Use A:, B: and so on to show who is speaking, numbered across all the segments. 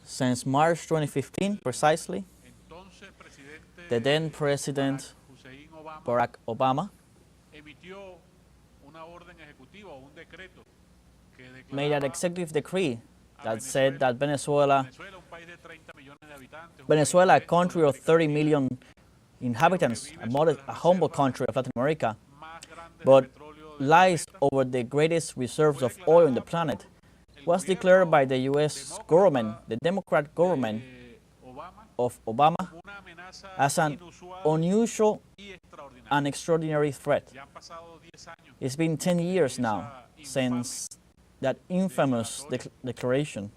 A: Since March 2015, precisely, the then President Barack Obama made an executive decree that said that Venezuela, a country of 30 million inhabitants, a humble country of Latin America, but lies over the greatest reserves of oil on the planet, was declared by the U.S. government, the Democrat government of Obama, as an unusual and extraordinary threat. It's been 10 years now since that infamous declaration.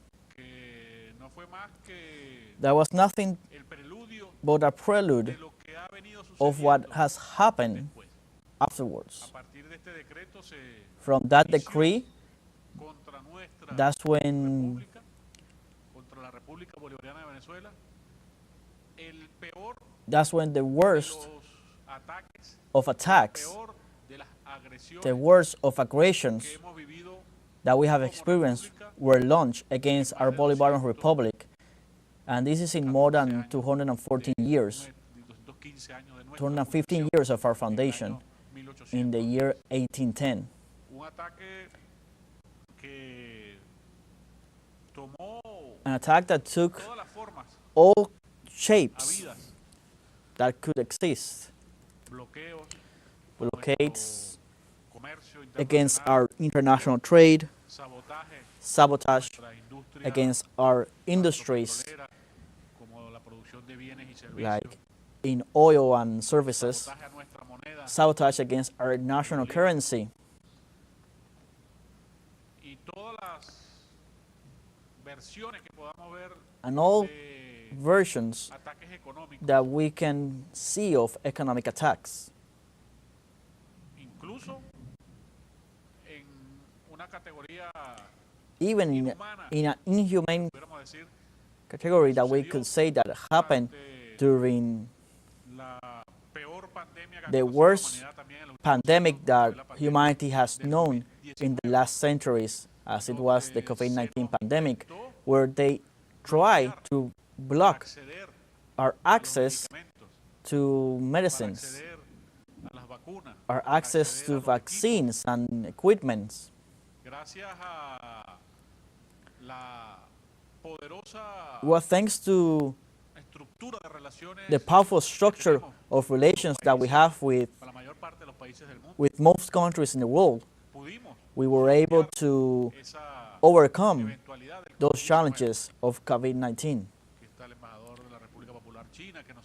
A: That was nothing but a prelude of what has happened afterwards. From that decree, that's when the worst of attacks, the worst of aggressions that we have experienced were launched against our Bolivarian Republic. And this is in more than 214 years, 215 years of our foundation in the year 1810. An attack that took all shapes that could exist. Blockades against our international trade, sabotage against our industries, like in oil and services, sabotage against our national currency. And all versions that we can see of economic attacks. Even in an inhumane category that we could say that happened during the worst pandemic that humanity has known in the last centuries, as it was the COVID-19 pandemic, where they try to block our access to medicines, our access to vaccines and equipments. Well, thanks to the powerful structure of relations that we have with most countries in the world, we were able to overcome those challenges of COVID-19.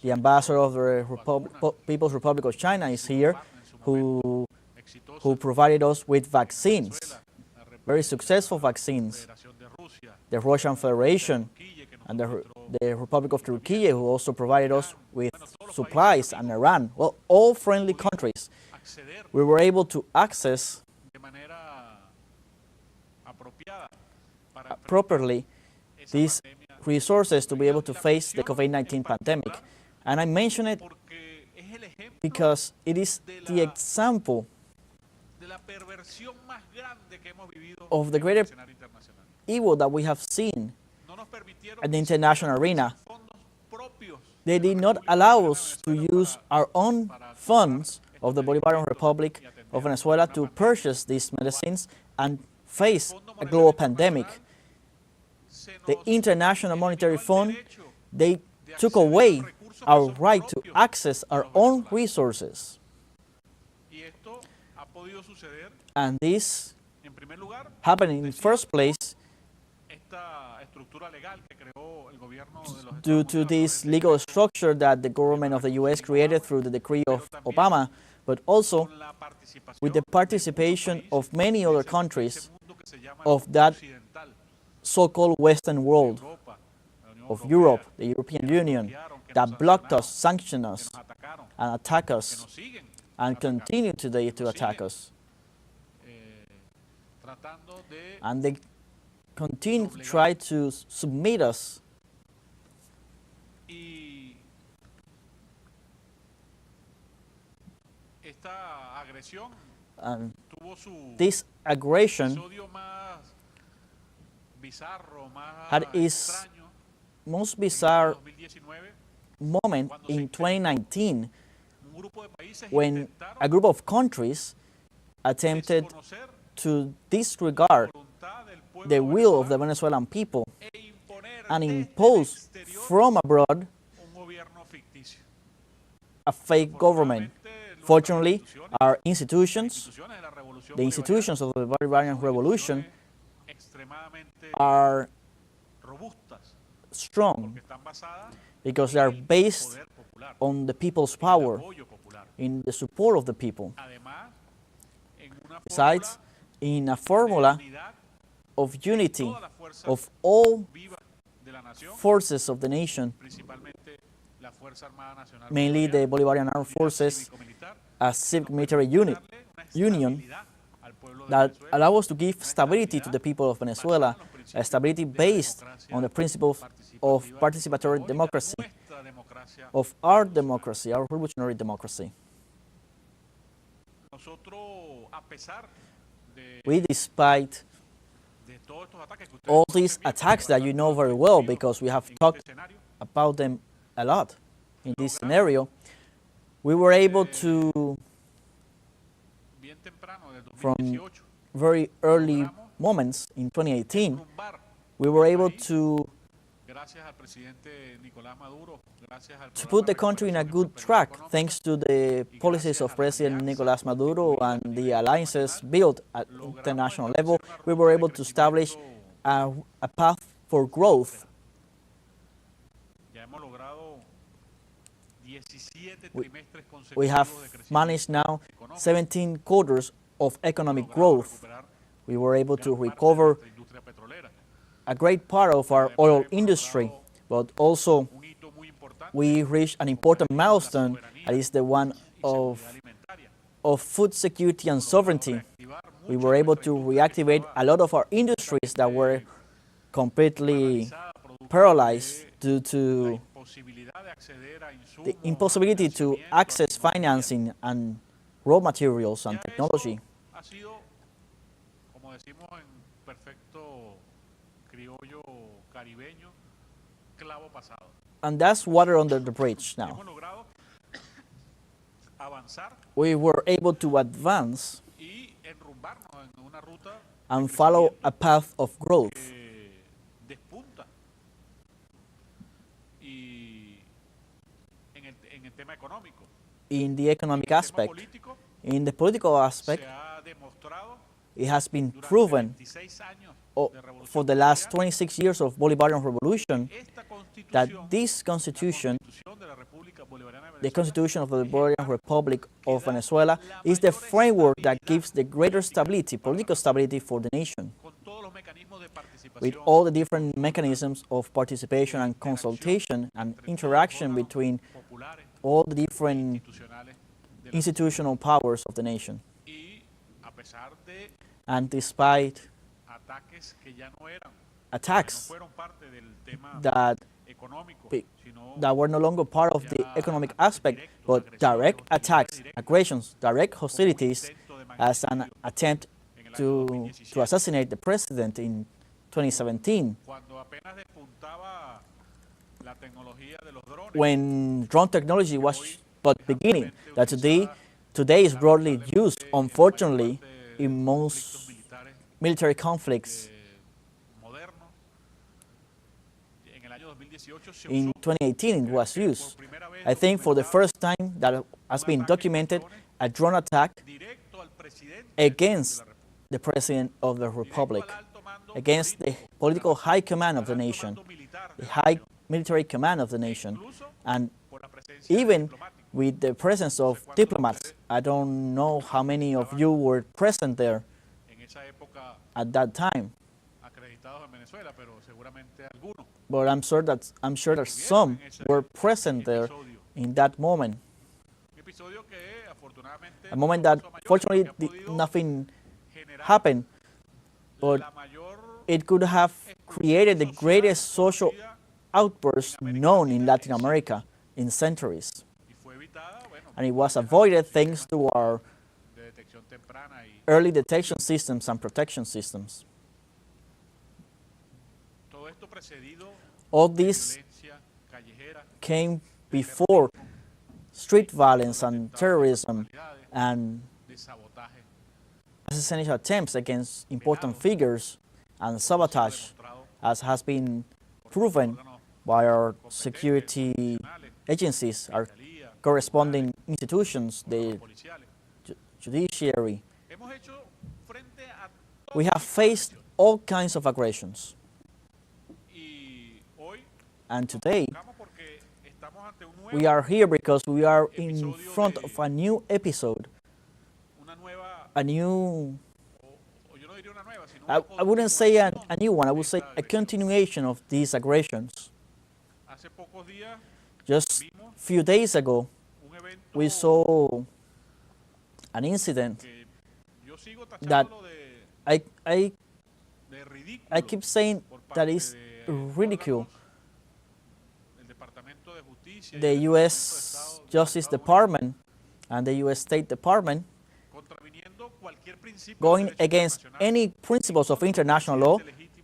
A: The ambassador of the People's Republic of China is here, who provided us with vaccines, very successful vaccines. The Russian Federation and the Republic of Turkey, who also provided us with supplies, and Iran, well, all friendly countries. We were able to access properly these resources to be able to face the COVID-19 pandemic. And I mention it because it is the example of the greater evil that we have seen at the international arena. They did not allow us to use our own funds of the Bolivarian Republic of Venezuela to purchase these medicines and face a global pandemic. The International Monetary Fund, they took away our right to access our own resources. And this happened in the first place due to this legal structure that the government of the U.S. created through the decree of Obama, but also with the participation of many other countries of that so-called Western world, of Europe, the European Union, that blocked us, sanctioned us, and attacked us, and continue today to attack us. And they continue to try to submit us. And this aggression had its most bizarre moment in 2019 when a group of countries attempted to disregard the will of the Venezuelan people and impose from abroad a fake government. Fortunately, our institutions, the institutions of the Bolivarian Revolution, are strong because they are based on the people's power, in the support of the people. Besides, in a formula of unity of all forces of the nation, mainly the Bolivarian Armed Forces, a civic military union that allow us to give stability to the people of Venezuela, a stability based on the principles of participatory democracy, of our democracy, our revolutionary democracy. We, despite all these attacks that you know very well because we have talked about them a lot in this scenario, we were able to, from very early moments in 2018, we were able to put the country in a good track thanks to the policies of President Nicolás Maduro and the alliances built at international level. We were able to establish a path for growth. We have managed now 17 quarters of economic growth. We were able to recover a great part of our oil industry, but also we reached an important milestone, that is the one of food security and sovereignty. We were able to reactivate a lot of our industries that were completely paralyzed due to the impossibility to access financing and raw materials and technology. And that's water under the bridge now. We were able to advance and follow a path of growth. In the economic aspect, in the political aspect, it has been proven for the last 26 years of Bolivarian Revolution that this constitution, the Constitution of the Bolivarian Republic of Venezuela, is the framework that gives the greater stability, political stability for the nation, with all the different mechanisms of participation and consultation and interaction between all the different institutional powers of the nation. And despite attacks that were no longer part of the economic aspect, but direct attacks, aggressions, direct hostilities, as an attempt to assassinate the president in 2017, when drone technology was but beginning, that today is broadly used, unfortunately, in most military conflicts. In 2018 it was used. I think for the first time that has been documented a drone attack against the President of the Republic, against the political high command of the nation, the high military command of the nation, and even with the presence of diplomats. I don't know how many of you were present there at that time, but I'm sure that some were present there in that moment. A moment that fortunately nothing happened, but it could have created the greatest social outburst known in Latin America in centuries. And it was avoided thanks to our early detection systems and protection systems. All this came before street violence and terrorism and assassination attempts against important figures and sabotage, as has been proven by our security agencies, our corresponding institutions, the judiciary. We have faced all kinds of aggressions. And today, we are here because we are in front of a new episode, a new, I wouldn't say a new one, I would say a continuation of these aggressions. Just a few days ago, we saw an incident that I keep saying that is ridicule. The U.S. Justice Department and the U.S. State Department going against any principles of international law,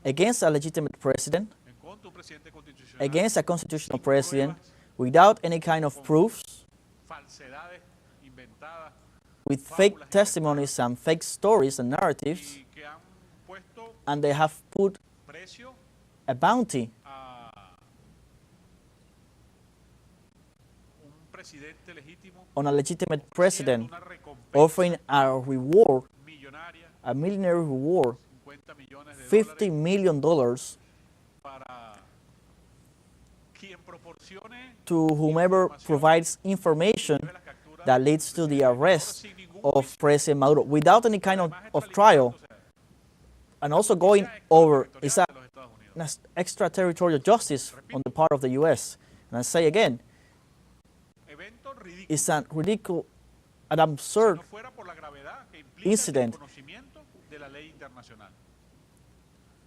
A: against a legitimate president, against a constitutional president, without any kind of proofs, with fake testimonies and fake stories and narratives, and they have put a bounty on a legitimate president, offering a reward, a millionaire reward, $50 million to whomever provides information that leads to the arrest of President Maduro without any kind of trial, and also going over is an extraterritorial justice on the part of the U.S. And I say again, it's a ridiculous, an absurd incident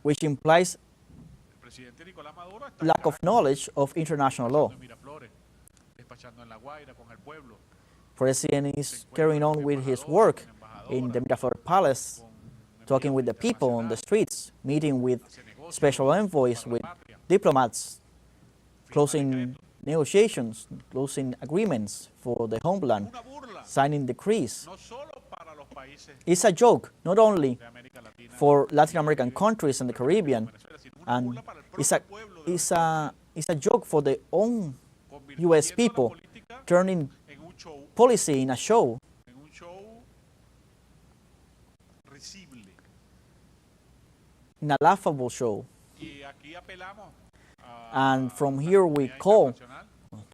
A: which implies lack of knowledge of international law. President is carrying on with his work in the Miraflores Palace, talking with the people on the streets, meeting with special envoys, with diplomats, closing negotiations, closing agreements for the homeland, signing decrees. It's a joke, not only for Latin American countries and the Caribbean, and it's a joke for the own U.S. people, turning policy in a show. In a laughable show. And from here we call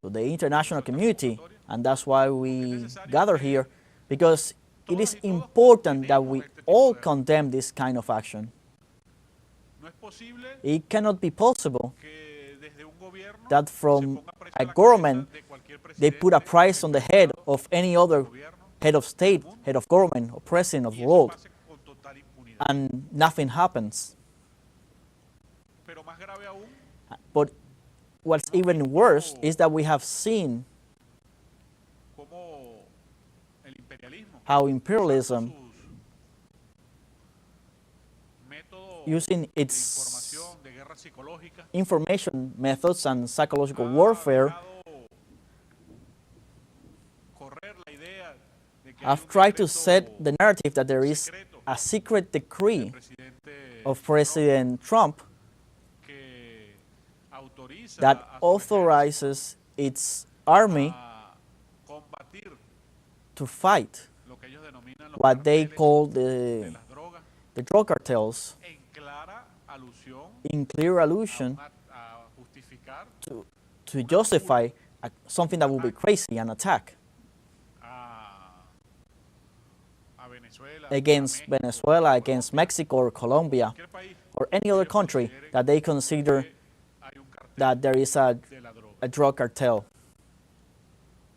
A: to the international community, and that's why we gather here, because it is important that we all condemn this kind of action. It cannot be possible that from a government they put a price on the head of any other head of state, head of government, or president of the world, and nothing happens. But what's even worse is that we have seen how imperialism, using its information methods and psychological warfare, have tried to set the narrative that there is a secret decree of President Trump that authorizes its army to fight what they call the drug cartels, in clear allusion to justify something that would be crazy, an attack against Venezuela, against Mexico or Colombia, or any other country that they consider that there is a drug cartel.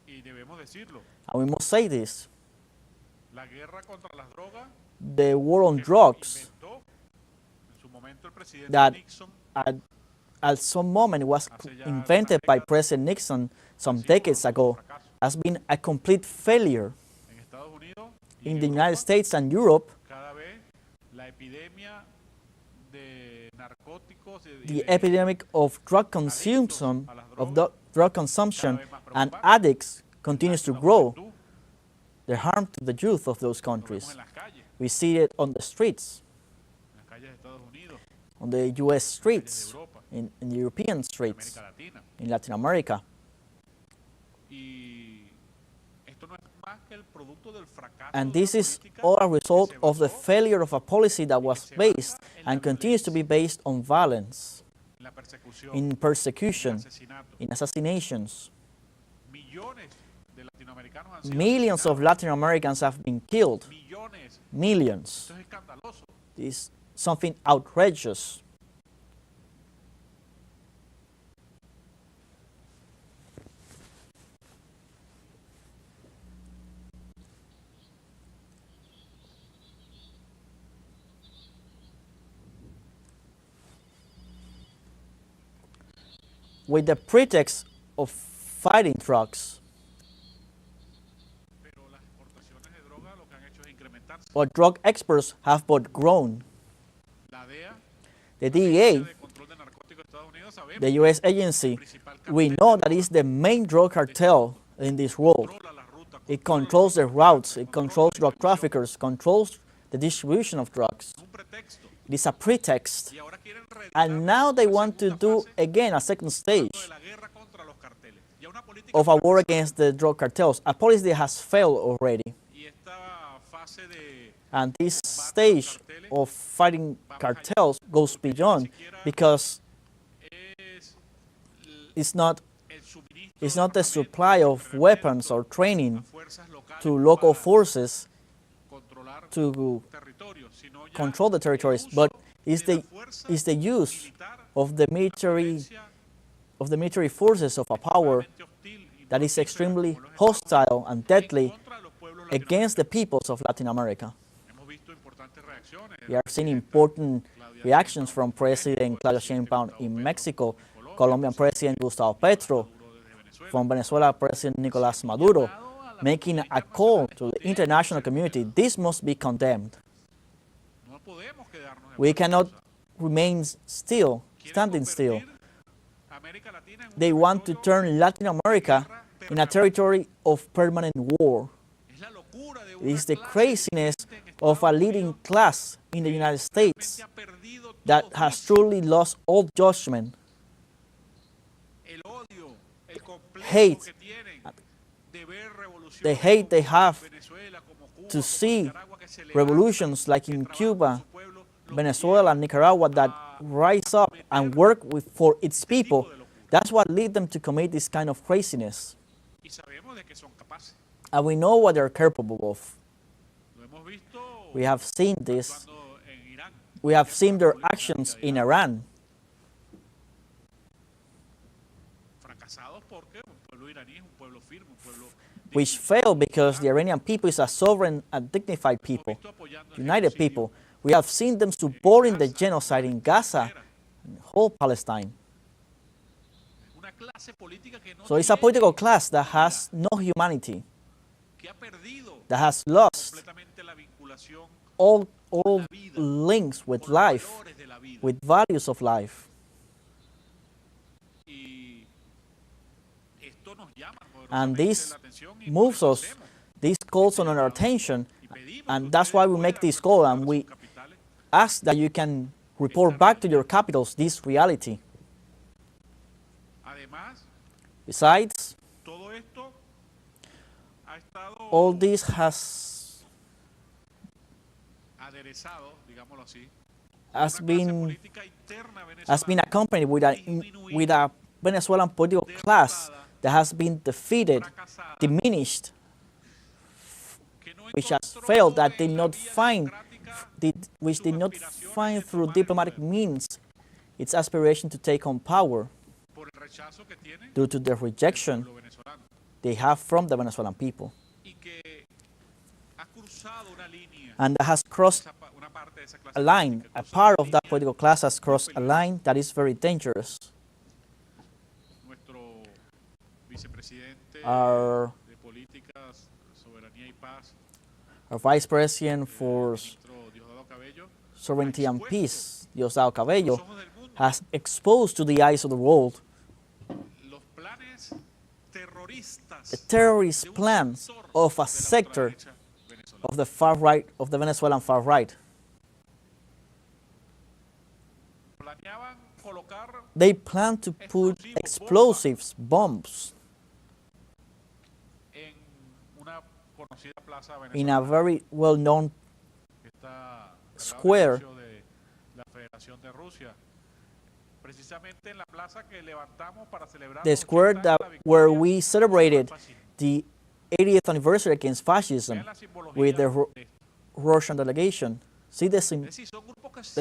A: And we must say this. The war on drugs that at some moment was invented by President Nixon some decades ago has been a complete failure. In the United States and Europe, the epidemic of drug consumption, drug consumption and addicts continues to grow. The harm to the youth of those countries. We see it on the streets, on the US streets, in the European streets, in Latin America. And this is all a result of the failure of a policy that was based and continues to be based on violence, in persecution, in assassinations. Millions of Latin Americans have been killed. Millions. This is something outrageous. With the pretext of fighting drugs, but drug experts have but grown. The DEA, the US agency, we know that it's the main drug cartel in this world. It controls the routes, it controls drug traffickers, controls the distribution of drugs. It is a pretext. And now they want to do again a second stage of a war against the drug cartels, a policy that has failed already. And this stage of fighting cartels goes beyond, because it's not the supply of weapons or training to local forces to control the territories, but is the use of the military forces of a power that is extremely hostile and deadly against the peoples of Latin America. We have seen important reactions from President Claudia Sheinbaum in Mexico, Colombian President Gustavo Petro, from Venezuela President Nicolás Maduro, making a call to the international community. This must be condemned. We cannot remain still, standing still. They want to turn Latin America in a territory of permanent war. It is the craziness of a leading class in the United States that has truly lost all judgment. Hate, the hate they have to see revolutions like in Cuba, Venezuela, and Nicaragua that rise up and work for its people. That's what leads them to commit this kind of craziness. And we know what they're capable of. We have seen this. We have seen their actions in Iran. Which failed because the Iranian people is a sovereign and dignified people, united people. We have seen them supporting the genocide in Gaza and whole Palestine. So it's a political class that has no humanity, that has lost all links with life, with values of life. And this moves us, this calls on our attention, and that's why we make this call, and we ask that you can report back to your capitals this reality. Besides, all this has been accompanied with a Venezuelan political class that has been defeated, diminished, which has failed, that which did not find through diplomatic means its aspiration to take on power due to the rejection they have from the Venezuelan people. And that has crossed a line, a part of that political class has crossed a line that is very dangerous. Our Vice President for Sovereignty and Peace, Diosdado Cabello, has exposed to the eyes of the world the terrorist plans of a sector of the far right, of the Venezuelan far right. They plan to put explosives, bombs, in a very well-known square, the square where we celebrated the 80th anniversary against fascism with the Russian delegation. See the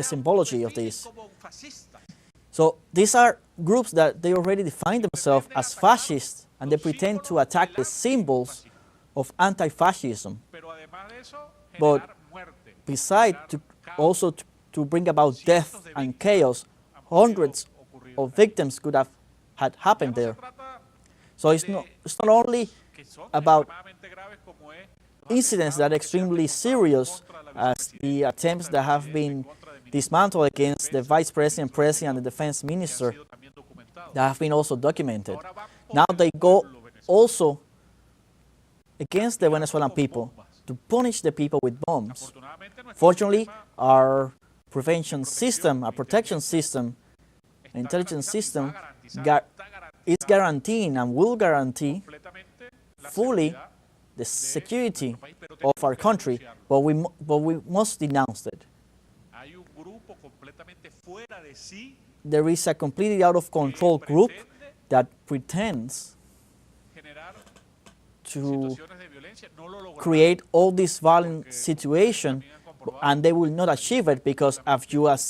A: symbology of this. So these are groups that they already define themselves as fascists, and they pretend to attack the symbols of anti-fascism. But besides also to bring about death and chaos, hundreds of victims could have had happened there. So it's not only about incidents that are extremely serious, as the attempts that have been dismantled against the Vice President, President, and the Defense Minister, that have been also documented. Now they go also against the Venezuelan people to punish the people with bombs. Fortunately, our prevention system, our protection system, intelligence system is guaranteeing and will guarantee fully the security of our country, but we must denounce it. There is a completely out of control group that pretends to create all this violent situation, and they will not achieve it because, as you have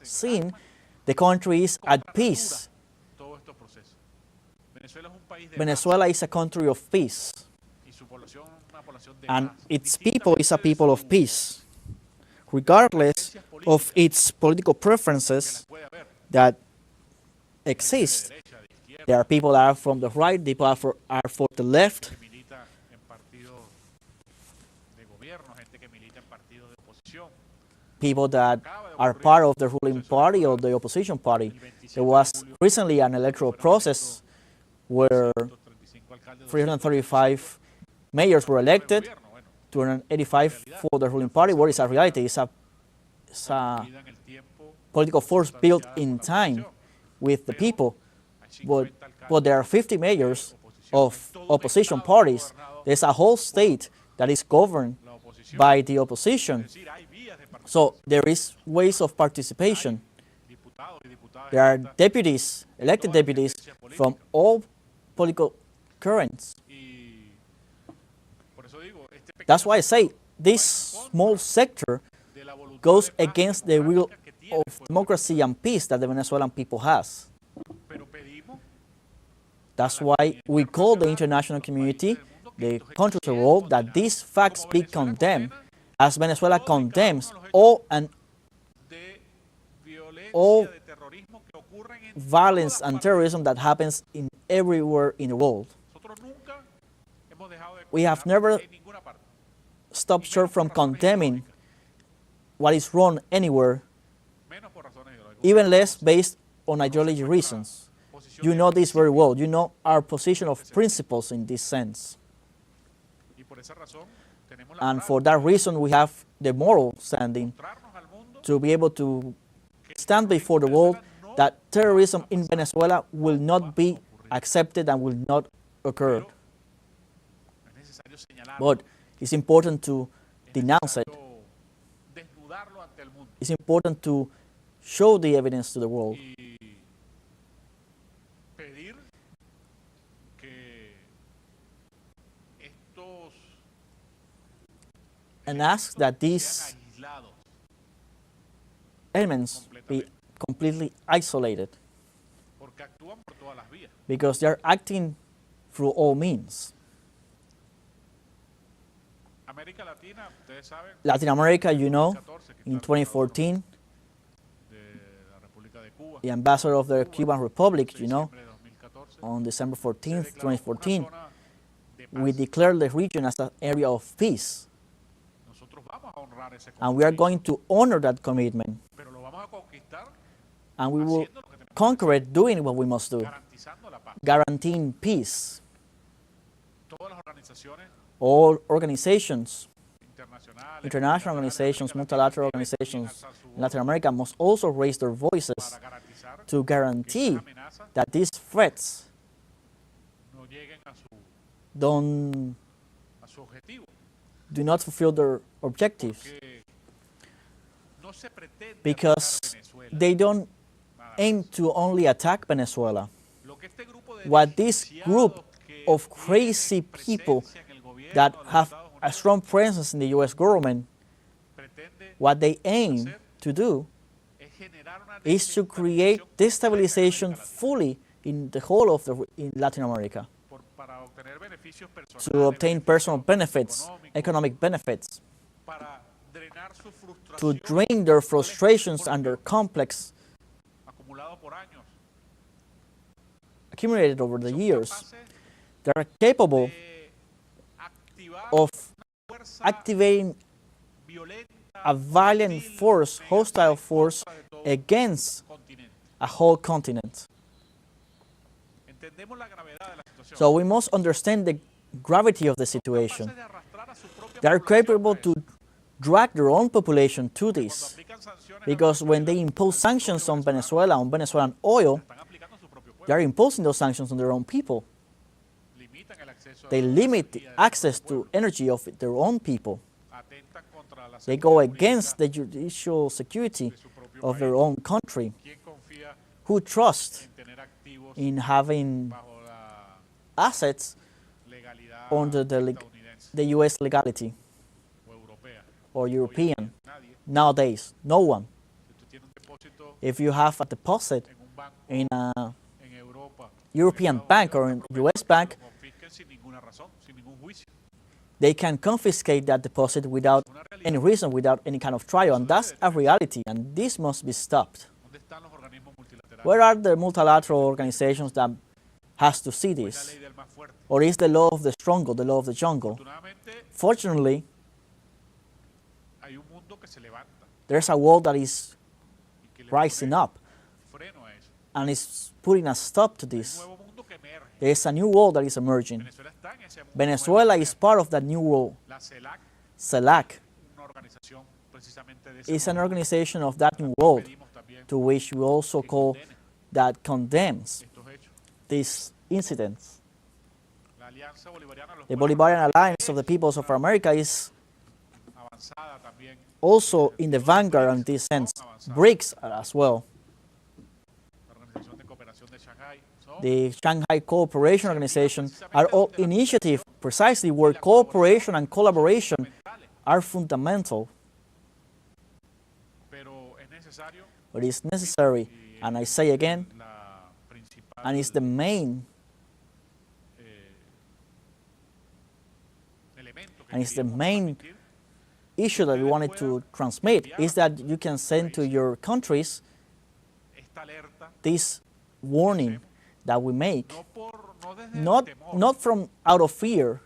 A: seen, the country is at peace. Venezuela is a country of peace, and its people is a people of peace, regardless of its political preferences that exist. There are people that are from the right, people are for the left, people that are part of the ruling party or the opposition party. There was recently an electoral process where 335 mayors were elected, 285 for the ruling party. What is a reality? It's a political force built in time with the people. But there are 50 mayors of opposition parties. There's a whole state that is governed by the opposition. So there is ways of participation. There are deputies, elected deputies from all political currents. That's why I say this small sector goes against the will of democracy and peace that the Venezuelan people has. That's why we call the international community, the countries of the world, that these facts be condemned, as Venezuela condemns all violence and terrorism that happens everywhere in the world. We have never stopped short from condemning what is wrong anywhere, even less based on ideology reasons. You know this very well. You know our position of principles in this sense. And for that reason, we have the moral standing to be able to stand before the world that terrorism in Venezuela will not be accepted and will not occur. But it's important to denounce it. It's important to show the evidence to the world. And ask that these elements be completely isolated, because they are acting through all means. Latin America, you know, in 2014, the ambassador of the Cuban Republic, you know, on December 14th, 2014, we declared the region as an area of peace. And we are going to honor that commitment. And we will conquer it doing what we must do, guaranteeing peace. All organizations, international organizations, multilateral organizations in Latin America must also raise their voices to guarantee that these threats do not fulfill their objectives, because they don't aim to only attack Venezuela. What this group of crazy people that have a strong presence in the U.S. government, what they aim to do is to create destabilization fully in the whole of in Latin America, to obtain personal benefits, economic benefits, to drain their frustrations and their complex accumulated over the years. They are capable of activating a violent force, hostile force, against a whole continent. So we must understand the gravity of the situation. They are capable to drag their own population to this, because when they impose sanctions on Venezuela, on Venezuelan oil, they are imposing those sanctions on their own people. They limit the access to energy of their own people. They go against the judicial security of their own country, who trust in having assets under the U.S. legality or European. Nowadays, no one. If you have a deposit in a European bank or a U.S. bank, they can confiscate that deposit without any reason, without any kind of trial, and that's a reality, and this must be stopped. Where are the multilateral organizations that has to see this? Or is the law of the stronger, the law of the jungle? Fortunately, there's a world that is rising up and is putting a stop to this. There is a new world that is emerging. Venezuela is part of that new world. CELAC is an organization of that new world, to which we also call that condemns these incidents. The Bolivarian Alliance of the Peoples of America is also in the vanguard in this sense. BRICS as well. The Shanghai Cooperation Organization are all initiatives precisely where cooperation and collaboration are fundamental. But it's necessary, and I say again, and it's the main issue that we wanted to transmit, is that you can send to your countries this warning that we make, not from out of fear,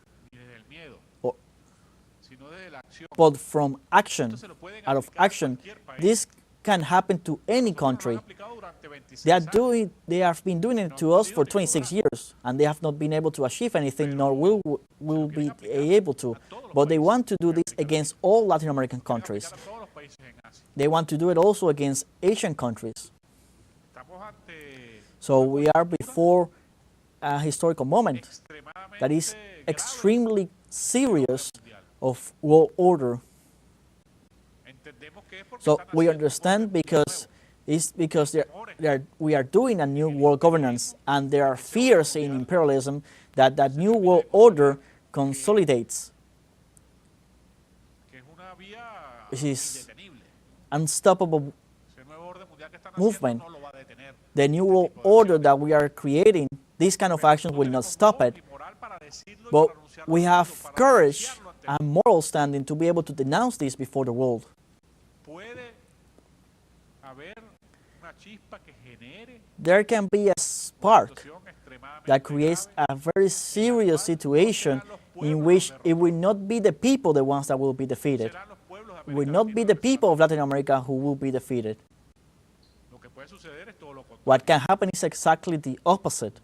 A: but from action, out of action. This can happen to any country. They have been doing it to us for 26 years, and they have not been able to achieve anything, nor will be able to. But they want to do this against all Latin American countries. They want to do it also against Asian countries. So we are before a historical moment that is extremely serious of world order. So we understand we are doing a new world governance, and there are fears in imperialism that that new world order consolidates. It is unstoppable movement. The new world order that we are creating, these kind of actions will not stop it. But we have courage and moral standing to be able to denounce this before the world. There can be a spark that creates a very serious situation in which it will not be the people the ones that will be defeated. will not be the people of Latin America who will be defeated. What can happen is exactly the opposite.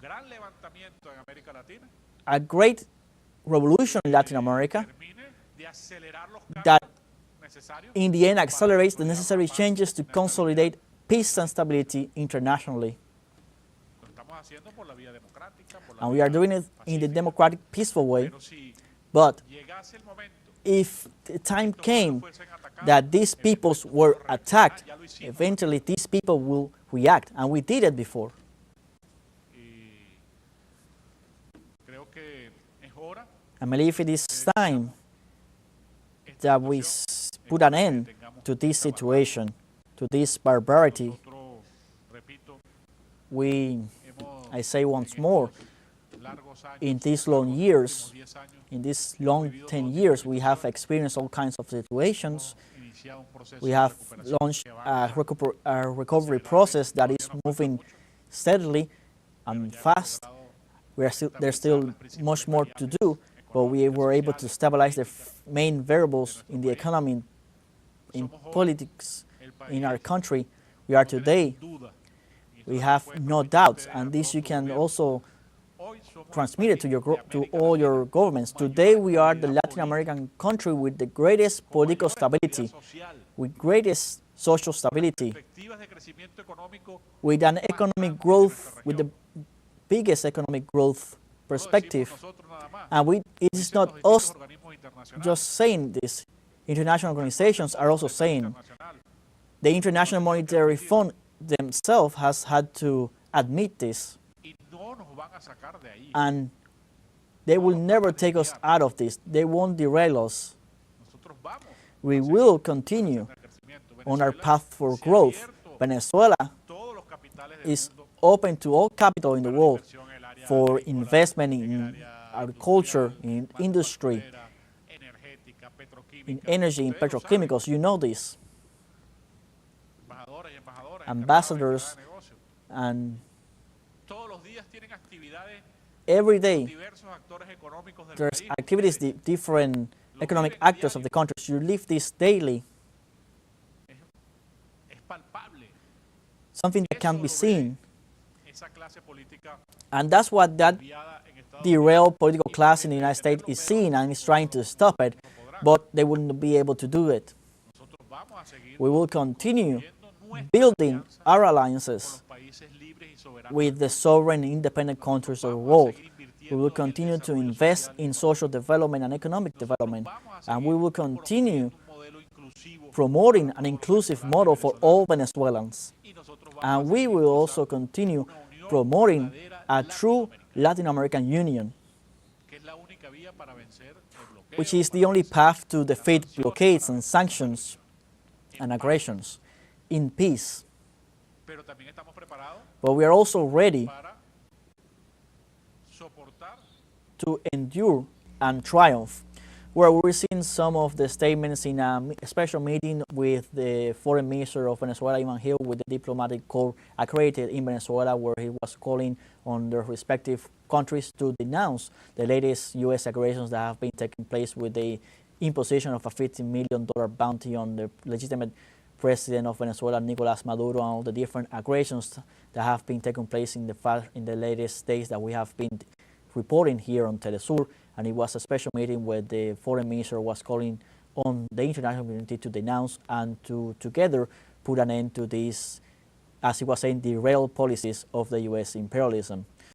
A: A great revolution in Latin America that in the end accelerates the necessary changes to consolidate peace and stability internationally. And we are doing it in the democratic, peaceful way. But if the time came that these peoples were attacked, eventually these people will react, and we did it before. I believe it is time that we put an end to this situation, to this barbarity. I say once more, in these long years, in these long 10 years, we have experienced all kinds of situations. We have launched a recovery process that is moving steadily and fast. There's still much more to do, but we were able to stabilize the main variables in the economy, in politics, in our country. We are today. We have no doubts, and this you can also transmit it to all your governments. Today we are the Latin American country with the greatest political stability, with greatest social stability, with an economic growth, with the biggest economic growth perspective. And it is not us just saying this. International organizations are also saying. The International Monetary Fund themselves has had to admit this. And they will never take us out of this. They won't derail us. We will continue on our path for growth. Venezuela is open to all capital in the world for investment in agriculture, in industry, in energy, in petrochemicals. You know this. Ambassadors, and every day there's activities, different economic actors of the countries. You live this daily. Something that can be seen. And that's what that derailed political class in the United States is seeing and is trying to stop it, but they wouldn't be able to do it. We will continue building our alliances with the sovereign independent countries of the world. We will continue to invest in social development and economic development, and we will continue promoting an inclusive model for all Venezuelans. And we will also continue promoting a true Latin American Union, which is the only path to defeat blockades and sanctions and aggressions in peace. But we are also ready to endure and triumph. Where we're seeing some of the statements in a special meeting with the Foreign Minister of Venezuela, Yván Gil, with the diplomatic corps accredited in Venezuela, where he was calling on their respective countries to denounce the latest U.S. aggressions that have been taking place with the imposition of a $50 million bounty on the legitimate President of Venezuela, Nicolas Maduro, and all the different aggressions that have been taking place in the latest days that we have been reporting here on TeleSUR. And it was a special meeting where the foreign minister was calling on the international community to denounce and to together put an end to these, as he was saying, derailed policies of the U.S. imperialism.